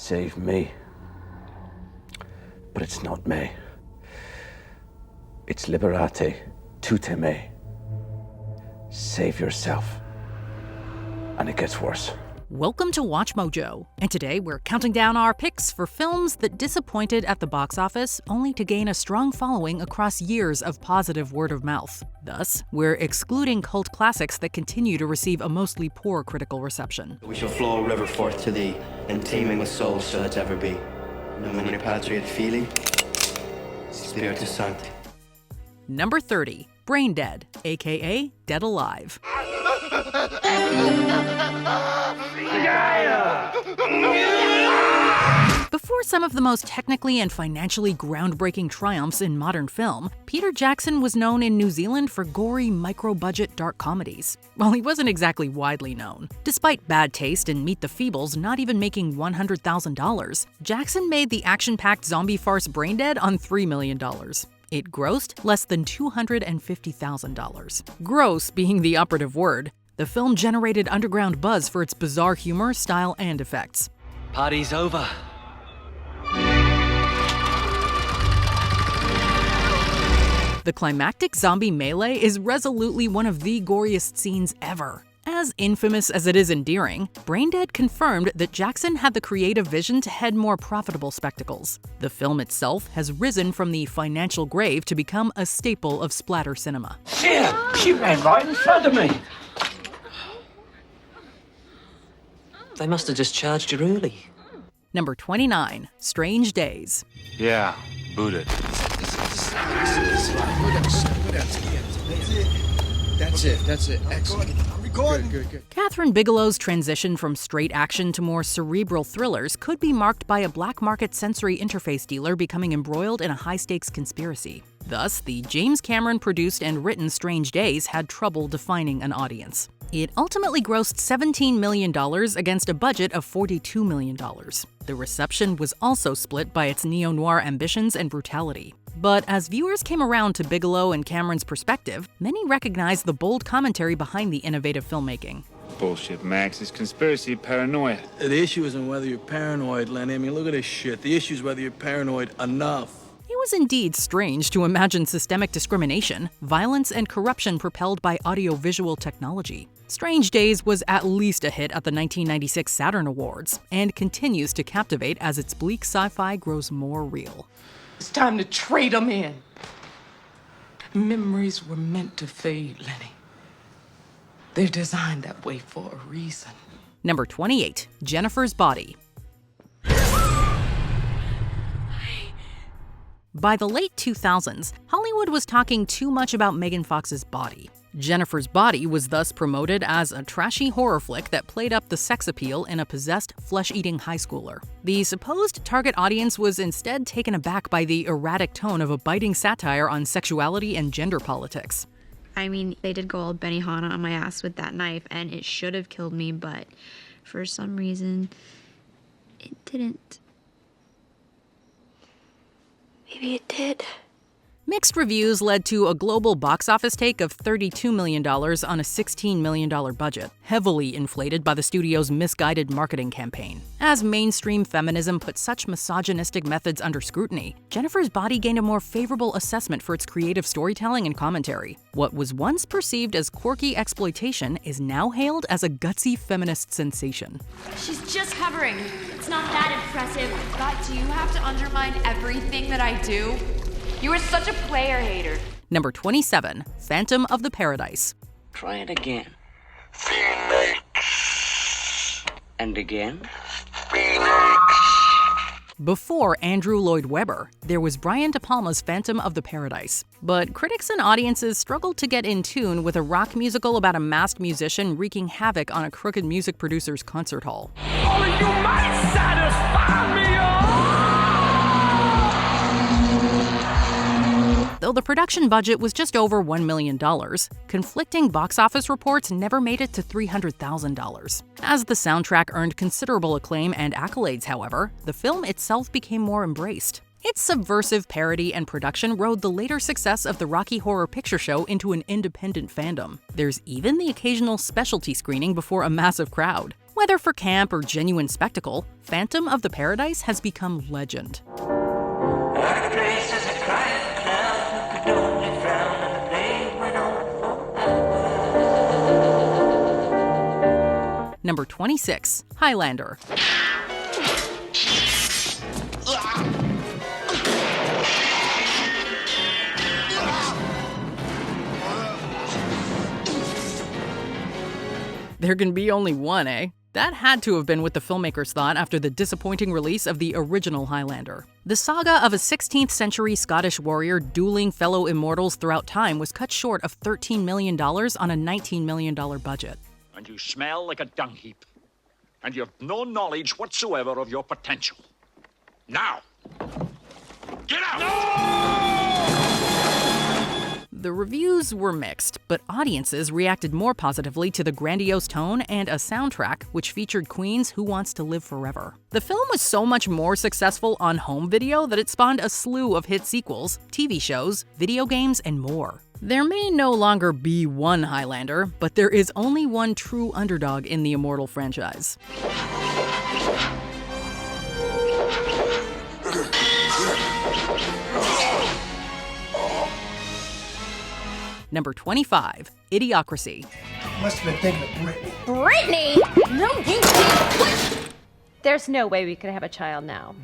save me. But it's not me. It's liberate tutte me. Save yourself. And it gets worse. Welcome to Watch Mojo, and today we're counting down our picks for films that disappointed at the box office only to gain a strong following across years of positive word of mouth. Thus, we're excluding cult classics that continue to receive a mostly poor critical reception. We shall flow a river forth to thee, and teeming with souls shall it ever be. Nomine Patri et Filii, Spiritus Sancti. Number 30, Brain Dead, aka Dead Alive. Before some of the most technically and financially groundbreaking triumphs in modern film, Peter Jackson was known in New Zealand for gory, micro-budget dark comedies. Well, he wasn't exactly widely known. Despite bad taste and Meet the Feebles not even making $100,000, Jackson made the action-packed zombie farce Brain Dead on $3 million. It grossed less than $250,000. Gross being the operative word. The film generated underground buzz for its bizarre humor, style, and effects. Party's over. The climactic zombie melee is resolutely one of the goriest scenes ever. As infamous as it is endearing, Brain Dead confirmed that Jackson had the creative vision to head more profitable spectacles. The film itself has risen from the financial grave to become a staple of splatter cinema. Shit! She ran right in front of me! They must have discharged you early. Number 29, Strange Days. Yeah, boot it. That's it. Excellent. Good. Catherine Bigelow's transition from straight action to more cerebral thrillers could be marked by a black market sensory interface dealer becoming embroiled in a high-stakes conspiracy. Thus, the James Cameron-produced and written Strange Days had trouble defining an audience. It ultimately grossed $17 million against a budget of $42 million. The reception was also split by its neo-noir ambitions and brutality. But as viewers came around to Bigelow and Cameron's perspective, many recognized the bold commentary behind the innovative filmmaking. Bullshit, Max. It's conspiracy paranoia. The issue isn't whether you're paranoid, Lenny. I mean, look at this shit. The issue is whether you're paranoid enough. It was indeed strange to imagine systemic discrimination, violence, and corruption propelled by audiovisual technology. Strange Days was at least a hit at the 1996 Saturn Awards, and continues to captivate as its bleak sci-fi grows more real. It's time to trade them in. Memories were meant to fade, Lenny. They're designed that way for a reason. Number 28, Jennifer's Body. By the late 2000s, Hollywood was talking too much about Megan Fox's body. Jennifer's Body was thus promoted as a trashy horror flick that played up the sex appeal in a possessed, flesh-eating high schooler. The supposed target audience was instead taken aback by the erratic tone of a biting satire on sexuality and gender politics. I mean, they did go all Benihana on my ass with that knife, and it should have killed me, but for some reason, it didn't. Maybe it did. Mixed reviews led to a global box office take of $32 million on a $16 million budget, heavily inflated by the studio's misguided marketing campaign. As mainstream feminism put such misogynistic methods under scrutiny, Jennifer's Body gained a more favorable assessment for its creative storytelling and commentary. What was once perceived as quirky exploitation is now hailed as a gutsy feminist sensation. She's just hovering. It's not that impressive. God, do you have to undermine everything that I do? You are such a player hater. Number 27, Phantom of the Paradise. Try it again. Phoenix. And again. Phoenix. Before Andrew Lloyd Webber, there was Brian De Palma's Phantom of the Paradise. But critics and audiences struggled to get in tune with a rock musical about a masked musician wreaking havoc on a crooked music producer's concert hall. Only you might satisfy me, Though the production budget was just over $1 million, conflicting box office reports never made it to $300,000. As the soundtrack earned considerable acclaim and accolades, however, the film itself became more embraced. Its subversive parody and production rode the later success of the Rocky Horror Picture Show into an independent fandom. There's even the occasional specialty screening before a massive crowd. Whether for camp or genuine spectacle, Phantom of the Paradise has become legend. Number 26, Highlander. There can be only one, eh? That had to have been what the filmmakers thought after the disappointing release of the original Highlander. The saga of a 16th century Scottish warrior dueling fellow immortals throughout time was cut short of $13 million on a $19 million budget. And you smell like a dung heap. And you have no knowledge whatsoever of your potential. Now, get out! No! The reviews were mixed, but audiences reacted more positively to the grandiose tone and a soundtrack which featured Queen's Who Wants to Live Forever. The film was so much more successful on home video that it spawned a slew of hit sequels, TV shows, video games, and more. There may no longer be one Highlander, but there is only one true underdog in the immortal franchise. Number 25, Idiocracy. Must have been thinking of Brittany. Brittany? No, you what? There's no way we could have a child now.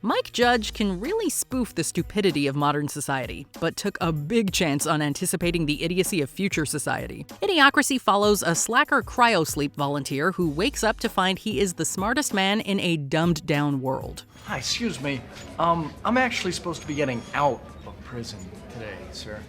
Mike Judge can really spoof the stupidity of modern society, but took a big chance on anticipating the idiocy of future society. Idiocracy follows a slacker cryosleep volunteer who wakes up to find he is the smartest man in a dumbed-down world. Hi, excuse me. I'm actually supposed to be getting out of prison today, sir.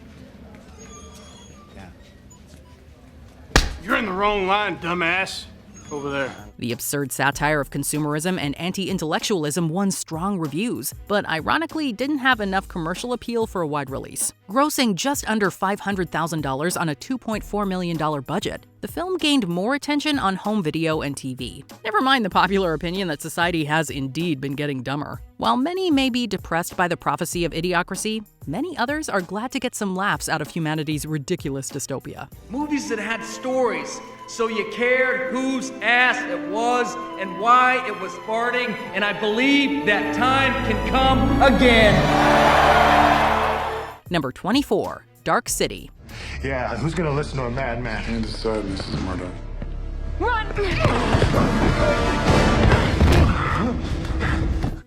You're in the wrong line, dumbass. Over there. The absurd satire of consumerism and anti-intellectualism won strong reviews, but ironically didn't have enough commercial appeal for a wide release. Grossing just under $500,000 on a $2.4 million budget, the film gained more attention on home video and TV. Never mind the popular opinion that society has indeed been getting dumber. While many may be depressed by the prophecy of Idiocracy, many others are glad to get some laughs out of humanity's ridiculous dystopia. Movies that had stories, so you cared whose ass it was and why it was farting, and I believe that time can come again. Number 24, Dark City. Yeah, who's gonna listen to a madman? Can't decide, Mrs. Murdoch. Run!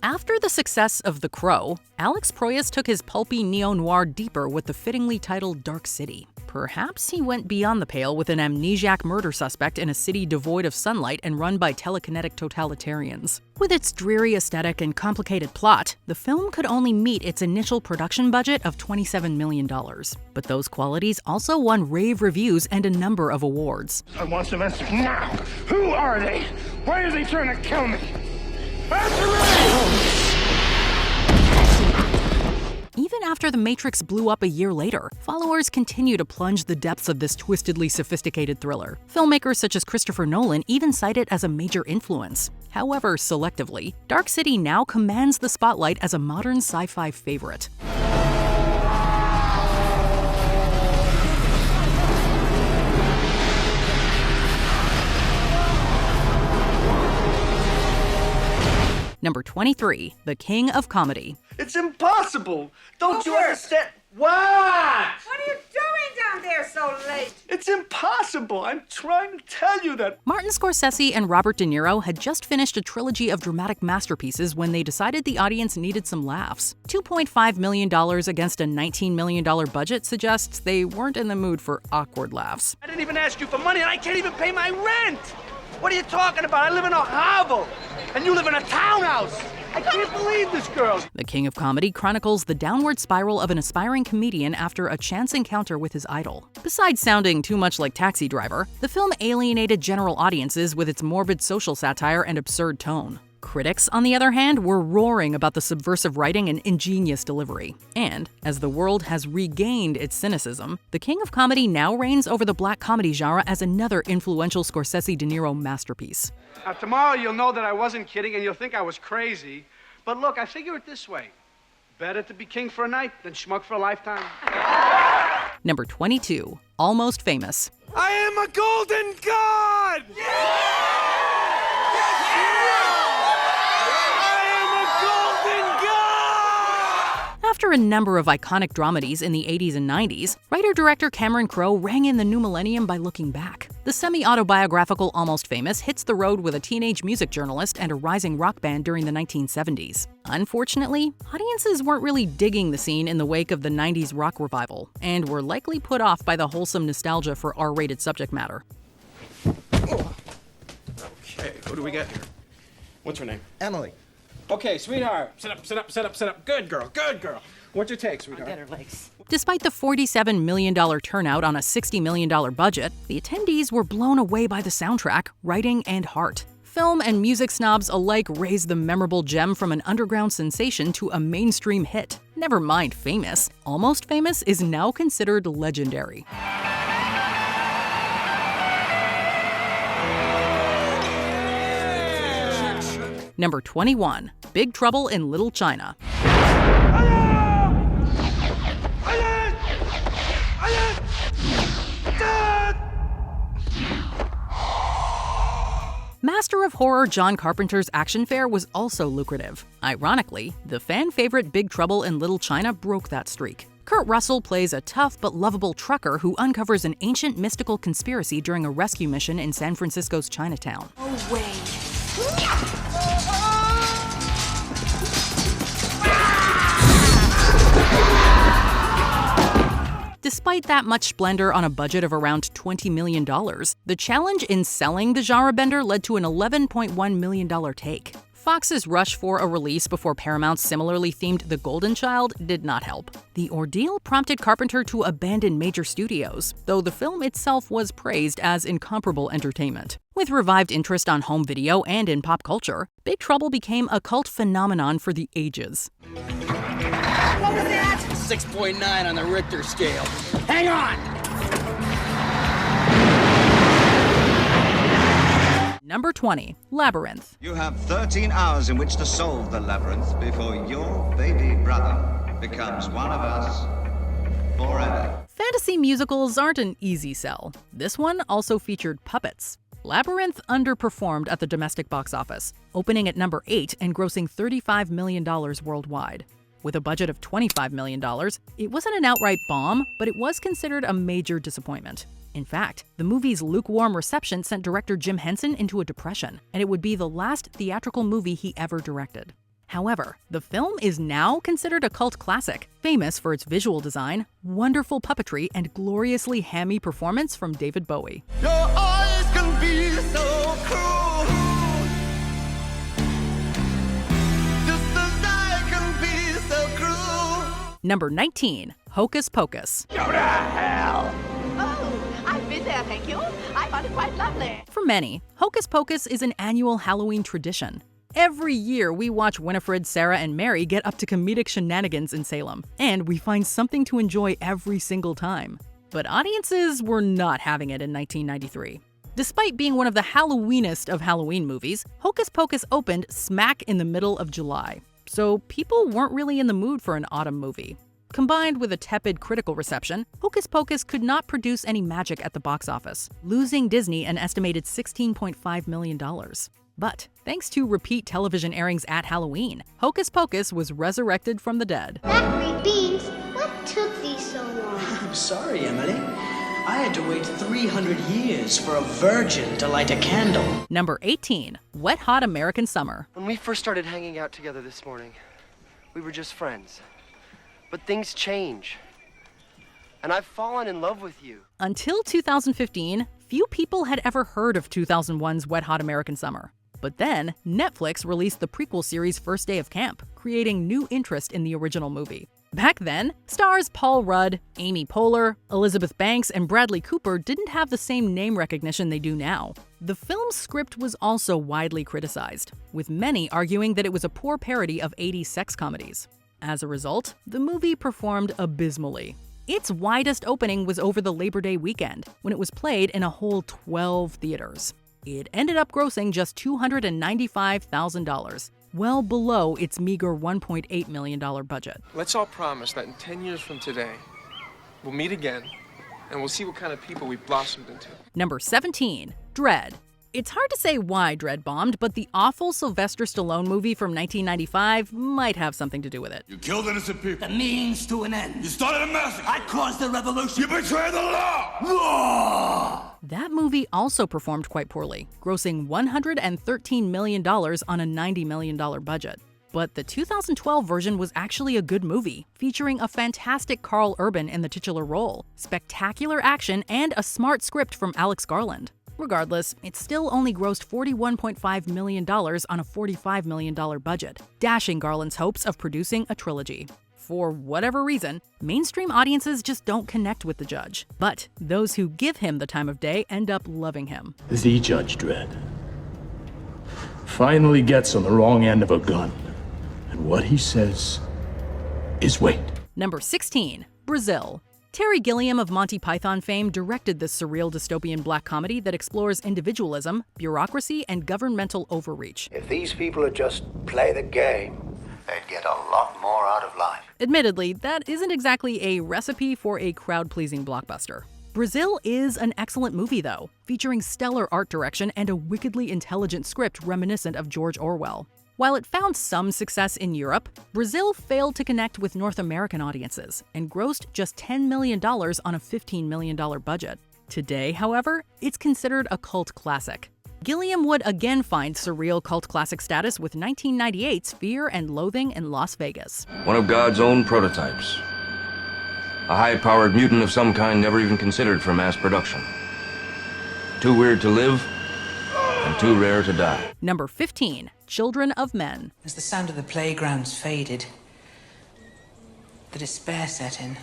After the success of The Crow, Alex Proyas took his pulpy neo-noir deeper with the fittingly titled Dark City. Perhaps he went beyond the pale with an amnesiac murder suspect in a city devoid of sunlight and run by telekinetic totalitarians. With its dreary aesthetic and complicated plot, the film could only meet its initial production budget of $27 million. But those qualities also won rave reviews and a number of awards. I want some answers now. Who are they? Why are they trying to kill me? Answer me! Even after The Matrix blew up a year later, followers continue to plunge the depths of this twistedly sophisticated thriller. Filmmakers such as Christopher Nolan even cite it as a major influence. However, selectively, Dark City now commands the spotlight as a modern sci-fi favorite. Number 23, The King of Comedy. It's impossible! Don't you understand? What? What are you doing down there so late? It's impossible! I'm trying to tell you that. Martin Scorsese and Robert De Niro had just finished a trilogy of dramatic masterpieces when they decided the audience needed some laughs. $2.5 million against a $19 million budget suggests they weren't in the mood for awkward laughs. I didn't even ask you for money and I can't even pay my rent! What are you talking about? I live in a hovel, and you live in a townhouse. I can't believe this, girl. The King of Comedy chronicles the downward spiral of an aspiring comedian after a chance encounter with his idol. Besides sounding too much like Taxi Driver, the film alienated general audiences with its morbid social satire and absurd tone. Critics, on the other hand, were roaring about the subversive writing and ingenious delivery. And, as the world has regained its cynicism, The King of Comedy now reigns over the black comedy genre as another influential Scorsese-De Niro masterpiece. Now, tomorrow you'll know that I wasn't kidding and you'll think I was crazy. But look, I figure it this way. Better to be king for a night than schmuck for a lifetime. Number 22, Almost Famous. I am a golden god! Yeah! What are you doing down there so late? It's impossible. I'm trying to tell you that. Martin Scorsese and Robert De Niro had just finished a trilogy of dramatic masterpieces when they decided the audience needed some laughs. $2.5 million against a $19 million budget, the film gained more attention on home video and TV. Never mind the popular opinion that society has indeed been getting dumber. While many may be depressed by the prophecy of Idiocracy, many others are glad to get some laughs out of humanity's ridiculous dystopia. After a number of iconic dramedies in the 80s and 90s, writer-director Cameron Crowe rang in the new millennium by looking back. The semi-autobiographical Almost Famous hits the road with a teenage music journalist and a rising rock band during the 1970s. Unfortunately, audiences weren't really digging the scene in the wake of the 90s rock revival, and were likely put off by the wholesome nostalgia for R-rated subject matter. Okay, who do we got here? What's her name? Emily. Okay, sweetheart. Sit up, sit up, sit up, sit up. Good girl, good girl. What's your take, sweetheart? Get her legs. Despite the $47 million turnout on a $60 million budget, the attendees were blown away by the soundtrack, writing, and heart. Film and music snobs alike raised the memorable gem from an underground sensation to a mainstream hit. Never mind famous. Almost Famous is now considered legendary. Number 21, Big Trouble in Little China. Master of horror John Carpenter's action fare was also lucrative. Ironically, the fan favorite Big Trouble in Little China broke that streak. Kurt Russell plays a tough but lovable trucker who uncovers an ancient mystical conspiracy during a rescue mission in San Francisco's Chinatown. Oh, wait. Despite that much splendor on a budget of around $20 million, the challenge in selling the genre bender led to an $11.1 million take. Fox's rush for a release before Paramount's similarly themed The Golden Child did not help. The ordeal prompted Carpenter to abandon major studios, though the film itself was praised as incomparable entertainment. With revived interest on home video and in pop culture, Big Trouble became a cult phenomenon for the ages. What was that? 6.9 on the Richter scale. Hang on! Number 20, Labyrinth. You have 13 hours in which to solve the labyrinth before your baby brother becomes one of us forever. Fantasy musicals aren't an easy sell. This one also featured puppets. Labyrinth underperformed at the domestic box office, opening at number 8 and grossing $35 million worldwide. With a budget of $25 million, it wasn't an outright bomb, but it was considered a major disappointment. In fact, the movie's lukewarm reception sent director Jim Henson into a depression, and it would be the last theatrical movie he ever directed. However, the film is now considered a cult classic, famous for its visual design, wonderful puppetry, and gloriously hammy performance from David Bowie. Your eyes can be so cruel. Number 19, Hocus Pocus. Go to hell! Oh, I've been there, thank you. I find it quite lovely. For many, Hocus Pocus is an annual Halloween tradition. Every year, we watch Winifred, Sarah, and Mary get up to comedic shenanigans in Salem, and we find something to enjoy every single time. But audiences were not having it in 1993. Despite being one of the Halloweenest of Halloween movies, Hocus Pocus opened smack in the middle of July. So people weren't really in the mood for an autumn movie. Combined with a tepid critical reception, Hocus Pocus could not produce any magic at the box office, losing Disney an estimated $16.5 million. But thanks to repeat television airings at Halloween, Hocus Pocus was resurrected from the dead. Blackberry beans? What took these so long? I'm sorry, Emily. I had to wait 300 years for a virgin to light a candle. Number 18, Wet Hot American Summer. When we first started hanging out together this morning, we were just friends. But things change. And I've fallen in love with you. Until 2015, few people had ever heard of 2001's Wet Hot American Summer. But then, Netflix released the prequel series First Day of Camp, creating new interest in the original movie. Back then, stars Paul Rudd, Amy Poehler, Elizabeth Banks, and Bradley Cooper didn't have the same name recognition they do now. The film's script was also widely criticized, with many arguing that it was a poor parody of 80s sex comedies. As a result, the movie performed abysmally. Its widest opening was over the Labor Day weekend, when it was played in a whole 12 theaters. It ended up grossing just $295,000. Well below its meager $1.8 million budget. Let's all promise that in 10 years from today, we'll meet again, and we'll see what kind of people we've blossomed into. Number 17, Dredd. It's hard to say why Dredd bombed, but the awful Sylvester Stallone movie from 1995 might have something to do with it. You killed innocent people. The means to an end. You started a massacre. I caused the revolution. You betrayed the law. Law! That movie also performed quite poorly, grossing $113 million on a $90 million budget. But the 2012 version was actually a good movie, featuring a fantastic Carl Urban in the titular role, spectacular action, and a smart script from Alex Garland. Regardless, it still only grossed $41.5 million on a $45 million budget, dashing Garland's hopes of producing a trilogy. For whatever reason, mainstream audiences just don't connect with the judge. But those who give him the time of day end up loving him. The Judge Dredd finally gets on the wrong end of a gun. And what he says is wait. Number 16, Brazil. Terry Gilliam of Monty Python fame directed this surreal dystopian black comedy that explores individualism, bureaucracy, and governmental overreach. If these people would just play the game, they'd get a lot more out of life. Admittedly, that isn't exactly a recipe for a crowd-pleasing blockbuster. Brazil is an excellent movie, though, featuring stellar art direction and a wickedly intelligent script reminiscent of George Orwell. While it found some success in Europe, Brazil failed to connect with North American audiences and grossed just $10 million on a $15 million budget. Today, however, it's considered a cult classic. Gilliam would again find surreal cult classic status with 1998's Fear and Loathing in Las Vegas. One of God's own prototypes. A high-powered mutant of some kind never even considered for mass production. Too weird to live, and too rare to die. Number 15, Children of Men. As the sound of the playgrounds faded, the despair set in.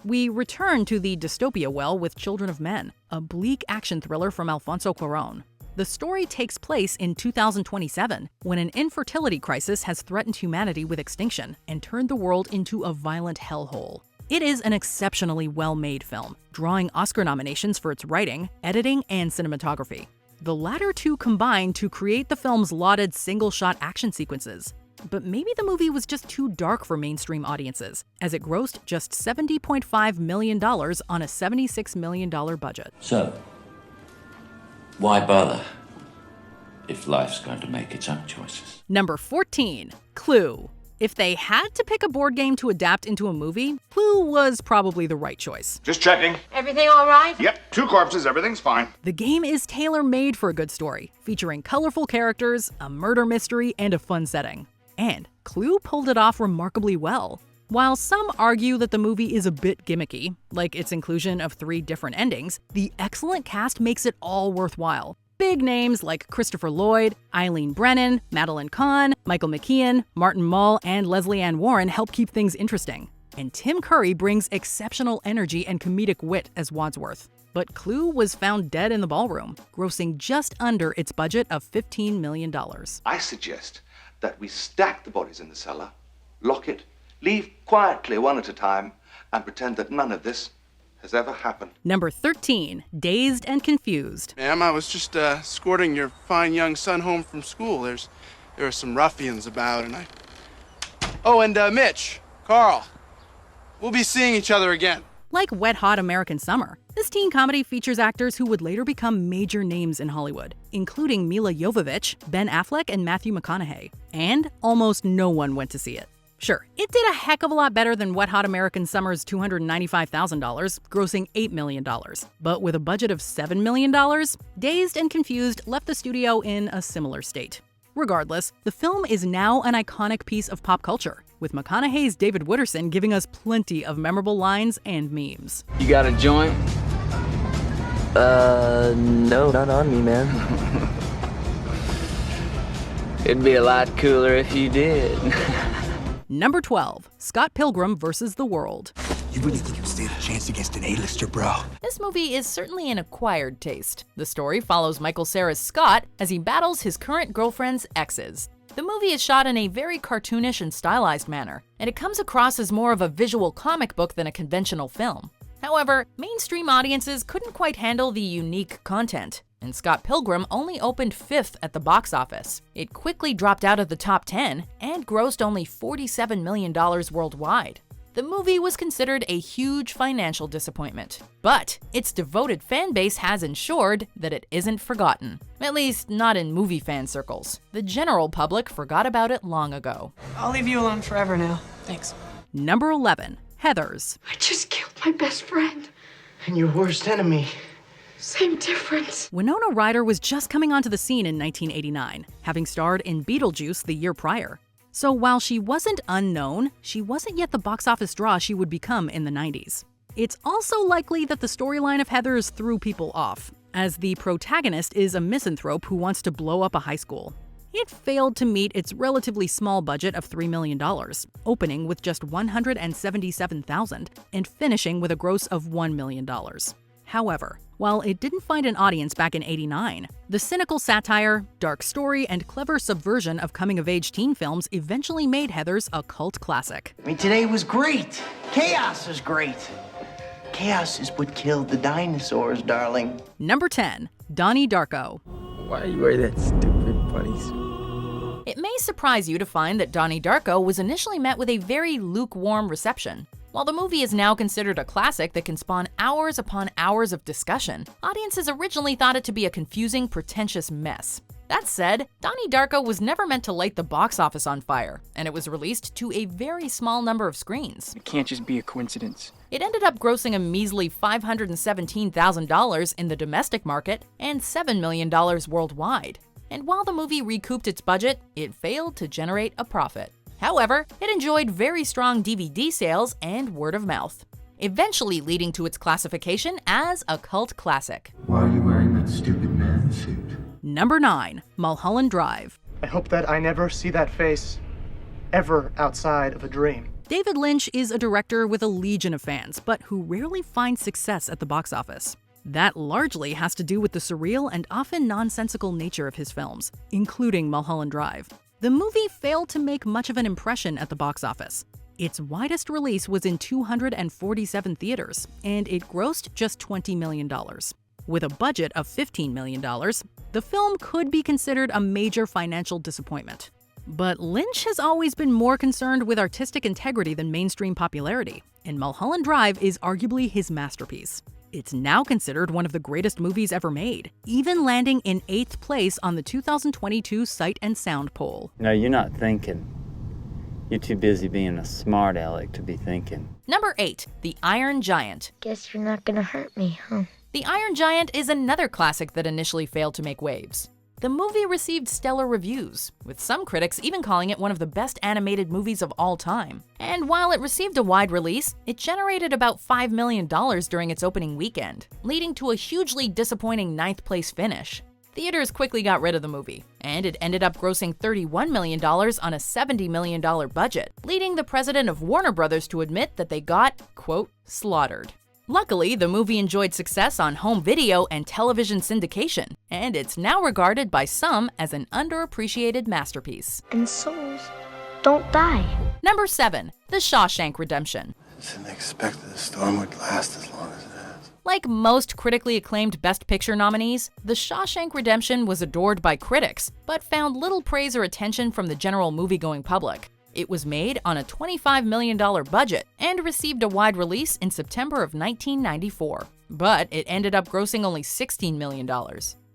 We return to the dystopia well with Children of Men, a bleak action thriller from Alfonso Cuarón. The story takes place in 2027, when an infertility crisis has threatened humanity with extinction and turned the world into a violent hellhole. It is an exceptionally well-made film, drawing Oscar nominations for its writing, editing, and cinematography. The latter two combined to create the film's lauded single-shot action sequences. But maybe the movie was just too dark for mainstream audiences, as it grossed just $70.5 million on a $76 million budget. So, why bother if life's going to make its own choices? Number 14, Clue. If they had to pick a board game to adapt into a movie, Clue was probably the right choice. Just checking. Everything all right? Yep, 2 corpses, everything's fine. The game is tailor-made for a good story, featuring colorful characters, a murder mystery, and a fun setting. And Clue pulled it off remarkably well. While some argue that the movie is a bit gimmicky, like its inclusion of 3 different endings, the excellent cast makes it all worthwhile. Big names like Christopher Lloyd, Eileen Brennan, Madeline Kahn, Michael McKean, Martin Mull, and Leslie Ann Warren help keep things interesting. And Tim Curry brings exceptional energy and comedic wit as Wadsworth. But Clue was found dead in the ballroom, grossing just under its budget of $15 million. I suggest that we stack the bodies in the cellar, lock it, leave quietly one at a time, and pretend that none of this has ever happened. Number 13, Dazed and Confused. Ma'am, I was just escorting your fine young son home from school. There are some ruffians about, and I... Oh, and Mitch, Carl, we'll be seeing each other again. Like Wet Hot American Summer, this teen comedy features actors who would later become major names in Hollywood, including Mila Jovovich, Ben Affleck, and Matthew McConaughey. And almost no one went to see it. Sure, it did a heck of a lot better than Wet Hot American Summer's $295,000, grossing $8 million. But with a budget of $7 million, Dazed and Confused left the studio in a similar state. Regardless, the film is now an iconic piece of pop culture, with McConaughey's David Wooderson giving us plenty of memorable lines and memes. You got a joint? No, not on me, man. It'd be a lot cooler if you did. Number 12, Scott Pilgrim vs. the World. You really think you stand a chance against an A-lister, bro? This movie is certainly an acquired taste. The story follows Michael Cera's Scott as he battles his current girlfriend's exes. The movie is shot in a very cartoonish and stylized manner, and it comes across as more of a visual comic book than a conventional film. However, mainstream audiences couldn't quite handle the unique content, and Scott Pilgrim only opened 5th at the box office. It quickly dropped out of the top 10 and grossed only $47 million worldwide. The movie was considered a huge financial disappointment, but its devoted fan base has ensured that it isn't forgotten. At least, not in movie fan circles. The general public forgot about it long ago. I'll leave you alone forever now. Thanks. Number 11. Heathers. I just killed my best friend. And your worst enemy. Same difference. Winona Ryder was just coming onto the scene in 1989, having starred in Beetlejuice the year prior. So while she wasn't unknown, she wasn't yet the box office draw she would become in the 90s. It's also likely that the storyline of Heathers threw people off, as the protagonist is a misanthrope who wants to blow up a high school. It failed to meet its relatively small budget of $3 million, opening with just $177,000 and finishing with a gross of $1 million. However, while it didn't find an audience back in '89, the cynical satire, dark story, and clever subversion of coming-of-age teen films eventually made Heathers a cult classic. I mean, today was great. Chaos is great. Chaos is what killed the dinosaurs, darling. Number 10. Donnie Darko. Why you wear that stupid bunny suit? It may surprise you to find that Donnie Darko was initially met with a very lukewarm reception. While the movie is now considered a classic that can spawn hours upon hours of discussion, audiences originally thought it to be a confusing, pretentious mess. That said, Donnie Darko was never meant to light the box office on fire, and it was released to a very small number of screens. It can't just be a coincidence. It ended up grossing a measly $517,000 in the domestic market and $7 million worldwide. And while the movie recouped its budget, it failed to generate a profit. However, it enjoyed very strong DVD sales and word of mouth, eventually leading to its classification as a cult classic. Why are you wearing that stupid man suit? Number 9. Mulholland Drive. I hope that I never see that face ever outside of a dream. David Lynch is a director with a legion of fans, but who rarely finds success at the box office. That largely has to do with the surreal and often nonsensical nature of his films, including Mulholland Drive. The movie failed to make much of an impression at the box office. Its widest release was in 247 theaters, and it grossed just $20 million. With a budget of $15 million, the film could be considered a major financial disappointment. But Lynch has always been more concerned with artistic integrity than mainstream popularity, and Mulholland Drive is arguably his masterpiece. It's now considered one of the greatest movies ever made, even landing in 8th place on the 2022 Sight and Sound poll. No, you're not thinking. You're too busy being a smart aleck to be thinking. Number 8. The Iron Giant. Guess you're not gonna hurt me, huh? The Iron Giant is another classic that initially failed to make waves. The movie received stellar reviews, with some critics even calling it one of the best animated movies of all time. And while it received a wide release, it generated about $5 million during its opening weekend, leading to a hugely disappointing 9th place finish. Theaters quickly got rid of the movie, and it ended up grossing $31 million on a $70 million budget, leading the president of Warner Brothers to admit that they got, quote, slaughtered. Luckily, the movie enjoyed success on home video and television syndication, and it's now regarded by some as an underappreciated masterpiece. And souls don't die. Number 7. The Shawshank Redemption. I didn't expect that the storm would last as long as it has. Like most critically acclaimed Best Picture nominees, The Shawshank Redemption was adored by critics, but found little praise or attention from the general movie-going public. It was made on a $25 million budget and received a wide release in September of 1994, but it ended up grossing only $16 million.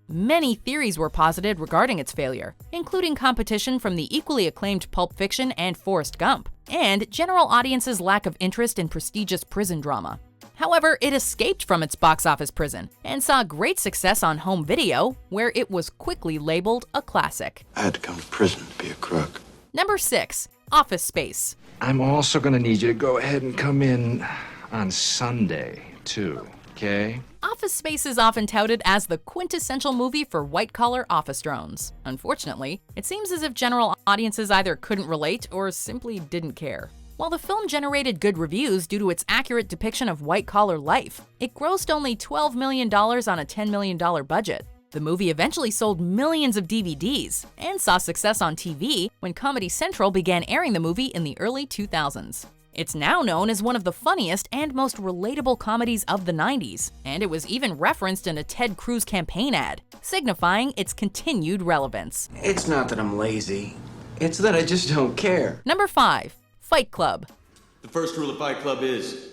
Many theories were posited regarding its failure, including competition from the equally acclaimed Pulp Fiction and Forrest Gump, and general audiences' lack of interest in prestigious prison drama. However, it escaped from its box office prison and saw great success on home video, where it was quickly labeled a classic. I had to come to prison to be a crook. Number 6. Office Space. I'm also gonna need you to go ahead and come in on Sunday, too, okay? Office Space is often touted as the quintessential movie for white-collar office drones. Unfortunately, it seems as if general audiences either couldn't relate or simply didn't care. While the film generated good reviews due to its accurate depiction of white-collar life, it grossed only $12 million on a $10 million budget. The movie eventually sold millions of DVDs and saw success on TV when Comedy Central began airing the movie in the early 2000s. It's now known as one of the funniest and most relatable comedies of the 90s, and it was even referenced in a Ted Cruz campaign ad, signifying its continued relevance. It's not that I'm lazy, it's that I just don't care. Number 5. Fight Club. The first rule of Fight Club is,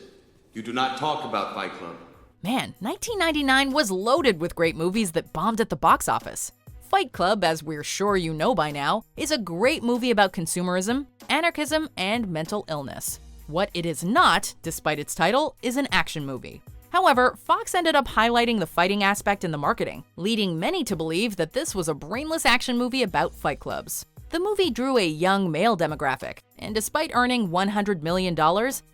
you do not talk about Fight Club. Man, 1999 was loaded with great movies that bombed at the box office. Fight Club, as we're sure you know by now, is a great movie about consumerism, anarchism, and mental illness. What it is not, despite its title, is an action movie. However, Fox ended up highlighting the fighting aspect in the marketing, leading many to believe that this was a brainless action movie about fight clubs. The movie drew a young male demographic, and despite earning $100 million,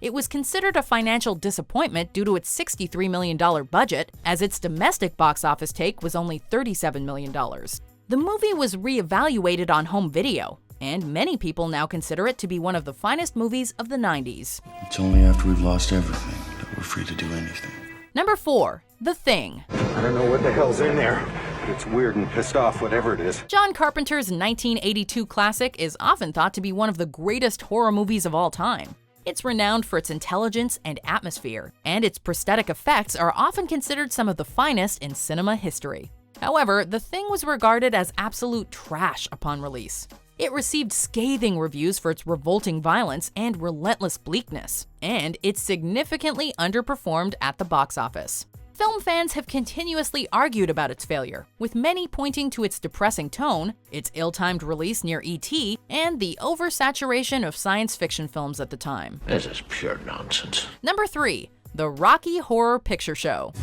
it was considered a financial disappointment due to its $63 million budget, as its domestic box office take was only $37 million. The movie was re-evaluated on home video, and many people now consider it to be one of the finest movies of the 90s. It's only after we've lost everything that we're free to do anything. Number 4. The Thing. I don't know what the hell's in there, but it's weird and pissed off, whatever it is. John Carpenter's 1982 classic is often thought to be one of the greatest horror movies of all time. It's renowned for its intelligence and atmosphere, and its prosthetic effects are often considered some of the finest in cinema history. However, The Thing was regarded as absolute trash upon release. It received scathing reviews for its revolting violence and relentless bleakness, and it significantly underperformed at the box office. Film fans have continuously argued about its failure, with many pointing to its depressing tone, its ill-timed release near E.T., and the oversaturation of science fiction films at the time. This is pure nonsense. Number 3. The Rocky Horror Picture Show.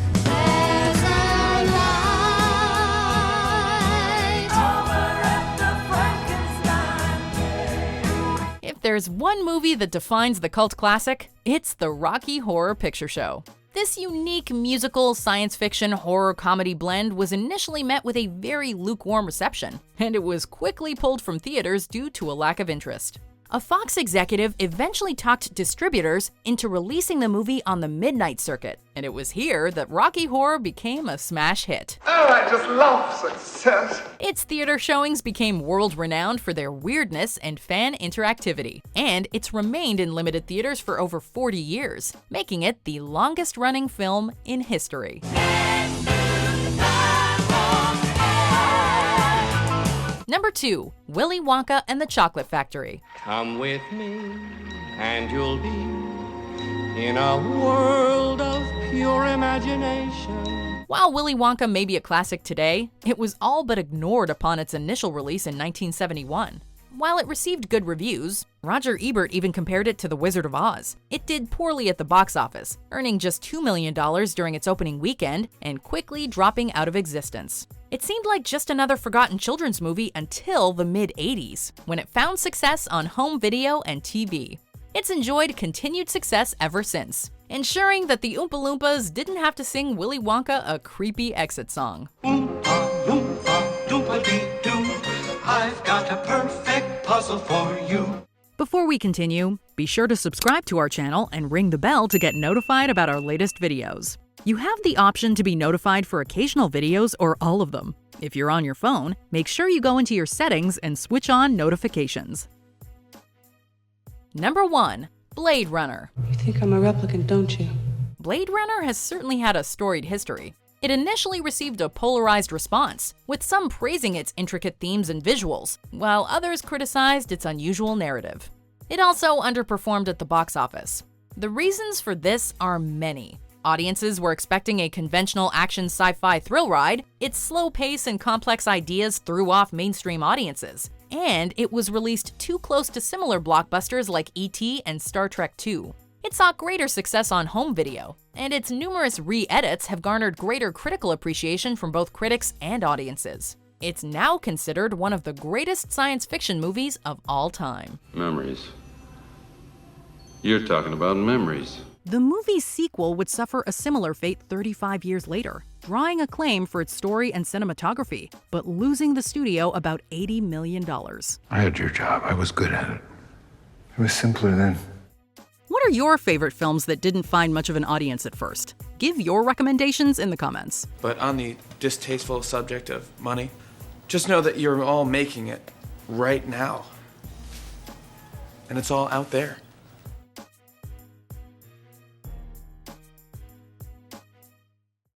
If there's one movie that defines the cult classic, it's the Rocky Horror Picture Show. This unique musical science fiction horror comedy blend was initially met with a very lukewarm reception, and it was quickly pulled from theaters due to a lack of interest. A Fox executive eventually talked distributors into releasing the movie on the midnight circuit, and it was here that Rocky Horror became a smash hit. Oh, I just love success. Its theater showings became world-renowned for their weirdness and fan interactivity, and it's remained in limited theaters for over 40 years, making it the longest-running film in history. Number 2. Willy Wonka and the Chocolate Factory. Come with me, and you'll be in a world of pure imagination. While Willy Wonka may be a classic today, it was all but ignored upon its initial release in 1971. While it received good reviews, Roger Ebert even compared it to The Wizard of Oz. It did poorly at the box office, earning just $2 million during its opening weekend and quickly dropping out of existence. It seemed like just another forgotten children's movie until the mid-80s, when it found success on home video and TV. It's enjoyed continued success ever since, ensuring that the Oompa Loompas didn't have to sing Willy Wonka a creepy exit song. Oompa Loompa Doompa-dee-doo, I've got a perfect puzzle for you. Before we continue, be sure to subscribe to our channel and ring the bell to get notified about our latest videos. You have the option to be notified for occasional videos or all of them. If you're on your phone, make sure you go into your settings and switch on notifications. Number 1. Blade Runner. You think I'm a replicant, don't you? Blade Runner has certainly had a storied history. It initially received a polarized response, with some praising its intricate themes and visuals, while others criticized its unusual narrative. It also underperformed at the box office. The reasons for this are many. Audiences were expecting a conventional action sci-fi thrill ride, its slow pace and complex ideas threw off mainstream audiences, and it was released too close to similar blockbusters like E.T. and Star Trek II. It saw greater success on home video, and its numerous re-edits have garnered greater critical appreciation from both critics and audiences. It's now considered one of the greatest science fiction movies of all time. Memories. You're talking about memories. The movie's sequel would suffer a similar fate 35 years later, drawing acclaim for its story and cinematography, but losing the studio about $80 million. I had your job. I was good at it. It was simpler then. What are your favorite films that didn't find much of an audience at first? Give your recommendations in the comments. But on the distasteful subject of money, just know that you're all making it right now. And it's all out there.